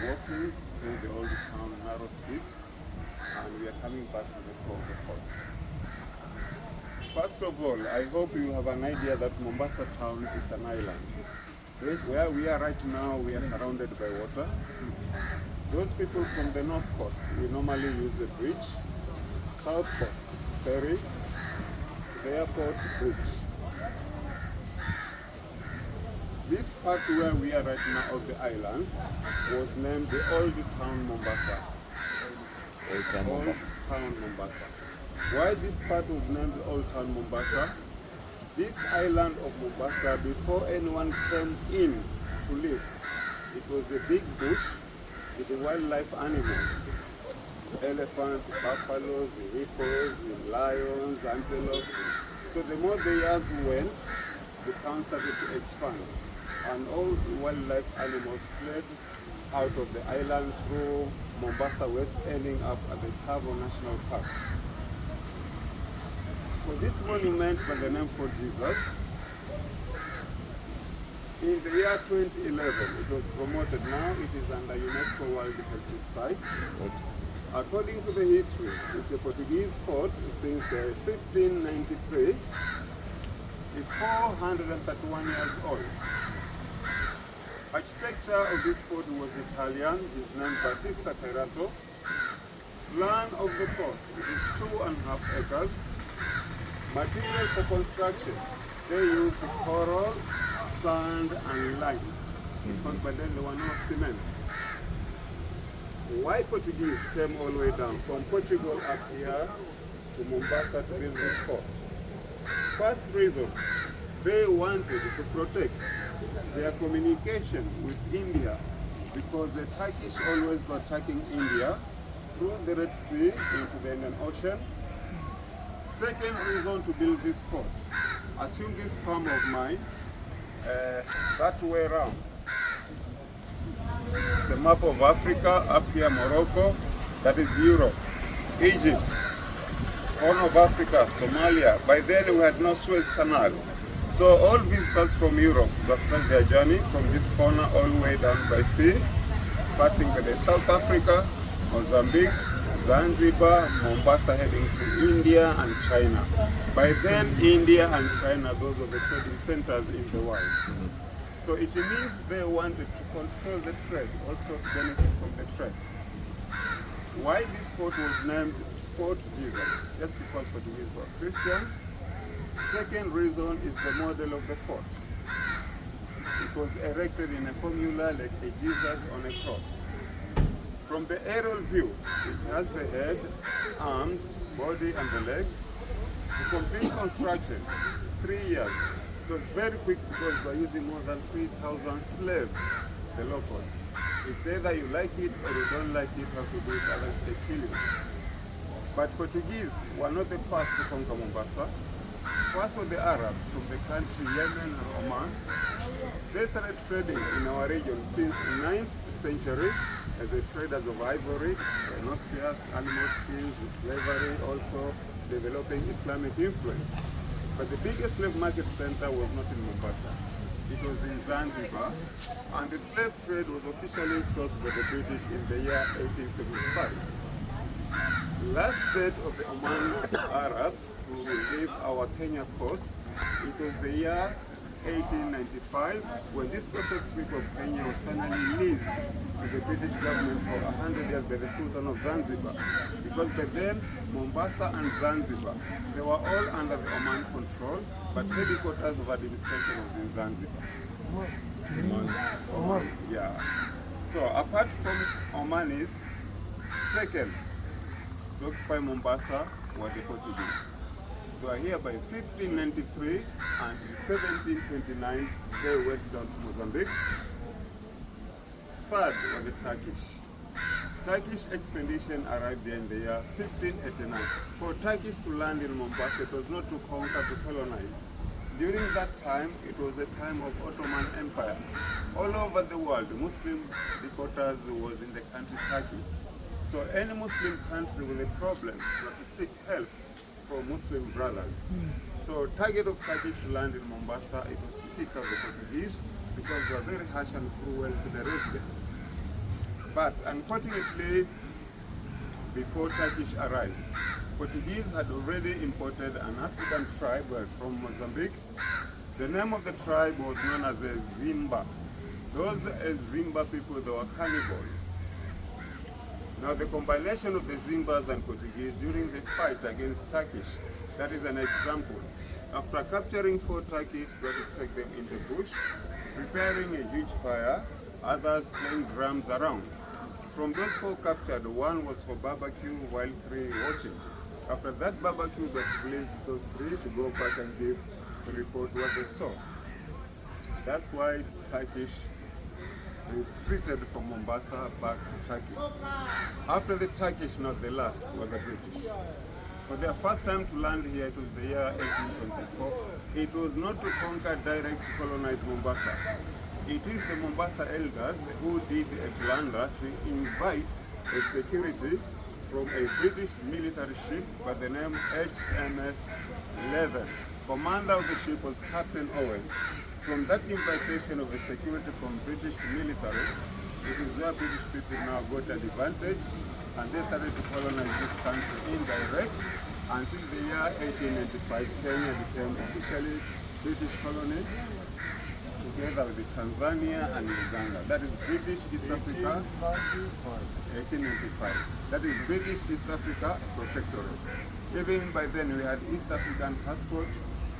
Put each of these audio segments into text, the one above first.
walking through the old town narrow streets, and we are coming back to the tour of the fort. First of all, I hope you have an idea that Mombasa town is an island. Yes. Where we are right now, we are surrounded by water. Those people from the north coast, we normally use a bridge. South coast, it's ferry. The airport, bridge. This part where we are right now of the island was named the Old Town Mombasa. Old Town Old Mombasa. Town Mombasa. Why this part was named the Old Town Mombasa? This island of Mombasa, before anyone came in to live, it was a big bush with the wildlife animals. Elephants, buffaloes, hippos, lions, antelopes. So the more the years went, the town started to expand. And all the wildlife animals fled out of the island through Mombasa West, ending up at the Tsavo National Park. For this monument by the name Fort Jesus, in the year 2011, it was promoted. Now it is under UNESCO World Heritage Site. According to the history, it's a Portuguese fort since 1593. It's 431 years old. Architecture of this fort was Italian. His name Battista Cairato. Plan of the fort, it is 2.5 acres. Material for construction, they used coral, sand and lime, because by then there were no cement. Why Portuguese came all the way down from Portugal up here to Mombasa to build this fort? First reason, they wanted to protect their communication with India, because the Turkish always were attacking India through the Red Sea into the Indian Ocean. Second reason to build this fort, assume this palm of mine, that way around. The map of Africa, up here Morocco, that is Europe, Egypt, Horn of Africa, Somalia. By then we had no Suez Canal. So all visitors from Europe will start their journey from this corner all the way down by sea, passing by the South Africa, Mozambique, Zanzibar, Mombasa, heading to India and China. By then, India and China, those were the trading centers in the world. So it means they wanted to control the trade, also benefit from the trade. Why this fort was named Fort Jesus? Just because Portuguese were Christians. Second reason is the model of the fort. It was erected in a formula like a Jesus on a cross. From the aerial view, it has the head, arms, body and the legs. To complete construction, 3 years. It was very quick because we are using more than 3,000 slaves, the locals. It's either you like it or you don't like it, you have to do it, otherwise they kill you. But Portuguese were not the first to conquer Mombasa. First were the Arabs from the country Yemen and Oman. They started trading in our region since the 9th century as the traders of ivory, rhinoceros, animal skins, slavery, also developing Islamic influence. But the biggest slave market center was not in Mombasa. It was in Zanzibar, and the slave trade was officially stopped by the British in the year 1875. Last date of the Omani Arabs to leave our Kenya coast, it was the year 1895, when this coastal strip of Kenya was finally leased to the British government for 100 years by the Sultan of Zanzibar. Because by then, Mombasa and Zanzibar, they were all under the Oman control, but headquarters of administration was in Zanzibar. Oman. Yeah. So apart from Omanis, second to occupy Mombasa were the Portuguese. They were here by 1593, and in 1729 they went down to Mozambique. Third were the Turkish. Turkish expedition arrived there in the year 1589. For Turkish to land in Mombasa, it was not to conquer, to colonize. During that time, it was a time of Ottoman Empire. All over the world, Muslims, headquarters was in the country Turkey. So any Muslim country with a problem was to seek help from Muslim brothers. So target of Turkish to land in Mombasa, it was to pick up the Portuguese because they were very harsh and cruel to the residents. But unfortunately, before Turkish arrived, Portuguese had already imported an African tribe from Mozambique. The name of the tribe was known as a Zimba. Those Zimba people, they were cannibals. Now the combination of the Zimbas and Portuguese during the fight against Turkish, that is an example. After capturing 4 Turkish, they would take them in the bush, preparing a huge fire, others playing drums around. From those 4 captured, 1 was for barbecue while 3 watching. After that barbecue, they released those 3 to go back and give a report what they saw. That's why Turkish retreated from Mombasa back to Turkey. After the Turkish, not the last, were the British. For their first time to land here, it was the year 1824. It was not to conquer, direct to colonize Mombasa. It is the Mombasa elders who did a blunder to invite a security from a British military ship by the name HMS Leven. Commander of the ship was Captain Owen. From that invitation of the security from British military, it is where British people now got an advantage, and they started to colonize this country indirect until the year 1895. Kenya became officially British colony together with Tanzania and Uganda. That is British East Africa, 1895. That is British East Africa Protectorate. Even by then we had East African passport,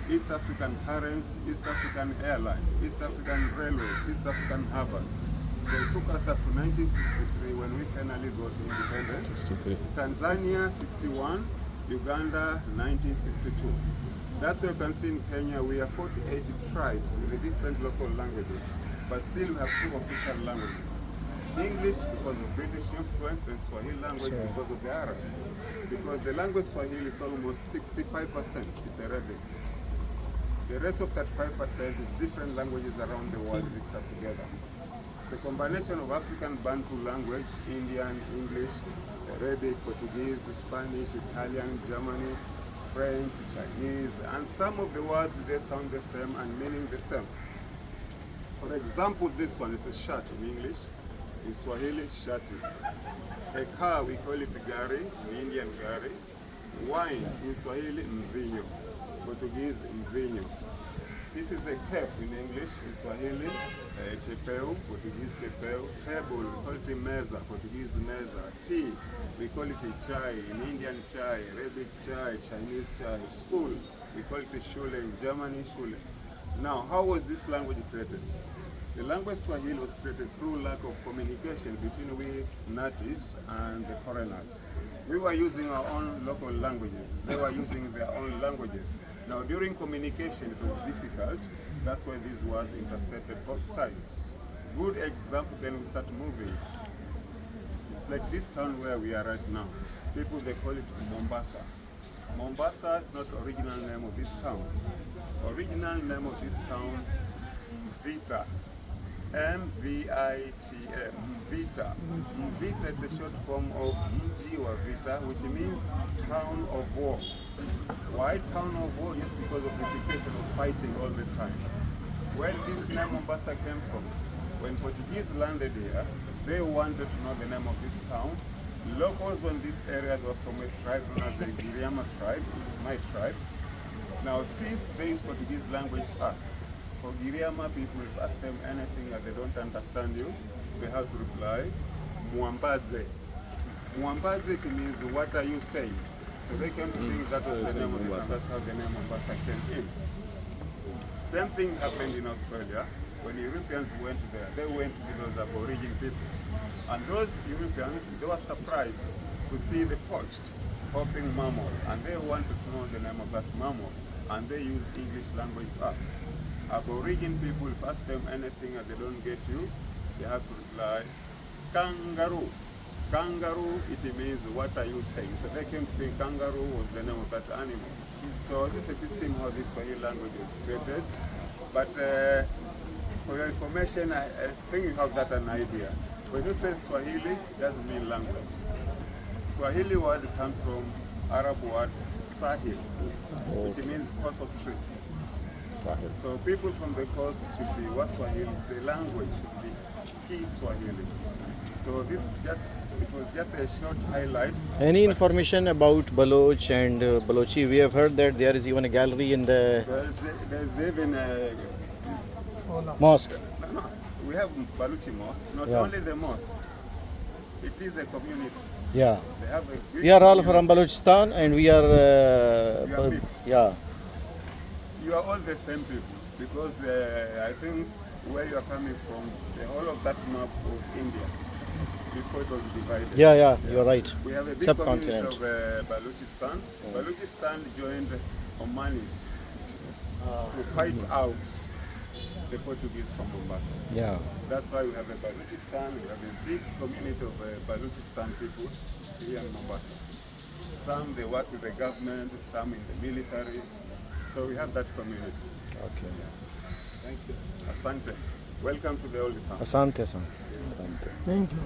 East African currents, East African airline, East African railways, East African harbors. They took us up to 1963 when we finally got independence. 63. Tanzania 61, Uganda 1962. That's why you can see in Kenya we have 48 tribes with different local languages, but still we have 2 official languages. English because of British influence, and Swahili language because of the Arabs. Because the language Swahili is almost 65%, it's Arabic. The rest of that 5% is different languages around the world mixed up together. It's a combination of African Bantu language, Indian, English, Arabic, Portuguese, Spanish, Italian, German, French, Chinese, and some of the words they sound the same and meaning the same. For example, this one, it's a shirt in English. In Swahili, shati. A car, we call it gari, in Indian gari. Wine, in Swahili, mvinyo. Portuguese, mvinyo. This is a cap in English, in Swahili, chepeu, Portuguese chepeu. Table, we call it meza, Portuguese meza. Tea, we call it chai, in Indian chai, Arabic chai, Chinese chai. School, we call it shule, in Germany shule. Now, how was this language created? The language Swahili was created through lack of communication between we natives and the foreigners. We were using our own local languages. They were using their own languages. Now during communication it was difficult. That's why these words intercepted both sides. Good example, then we start moving. It's like this town where we are right now. People, they call it Mombasa. Mombasa is not the original name of this town. Original name of this town, Mvita. M-V-I-T-A, Mvita. Mvita is a short form of Mji wa Vita, which means town of war. Why town of war? Yes, because of the reputation of fighting all the time. Where this name Mombasa came from? When Portuguese landed here, they wanted to know the name of this town. Locals in this area were from a tribe known as the Giriama tribe, which is my tribe. Now, since there is Portuguese language to us, for Giriama people, if you ask them anything that they don't understand you, they have to reply, Muambadze. Muambadze means, what are you saying? So they came to think that was the name of the town. That's how the name Mombasa came in. Same thing happened in Australia. When Europeans went there, they went to those Aborigine people. And those Europeans, they were surprised to see the poached, hopping mammal. And they wanted to know the name of that mammal. And they used English language to ask. Aborigine people, if you ask them anything and they don't get you, they have to reply, kangaroo. Kangaroo, it means, what are you saying? So they came to think kangaroo was the name of that animal. So this is a system how this Swahili language was created. But for your information, I think you have that an idea. When you say Swahili, it doesn't mean language. Swahili word comes from Arab word Sahil, which means coast or street. So people from the coast should be Waswahili, the language should be speaking Swahili. So it was just a short highlight. Any information about Baloch and Balochi? We have heard that there is even a gallery in the There's even a mosque. no, we have Baluchi mosque, not Yeah. only the mosque. It is a community. Yeah. They have a big We are all community. from Balochistan and we are. We are mixed. Yeah. You are all the same people because I think where you are coming from, the whole of that map was India before it was divided. Yeah, you're right. We have a big Subcontinent. community of Balochistan. Balochistan joined Omanis to fight out the Portuguese from Mombasa. Yeah. That's why we have a Balochistan. We have a big community of Balochistan people here in Mombasa. Some they work with the government, some in the military. So we have that community. Okay. Thank you. Asante. Welcome to the old town. Asante, Asante. Thank you.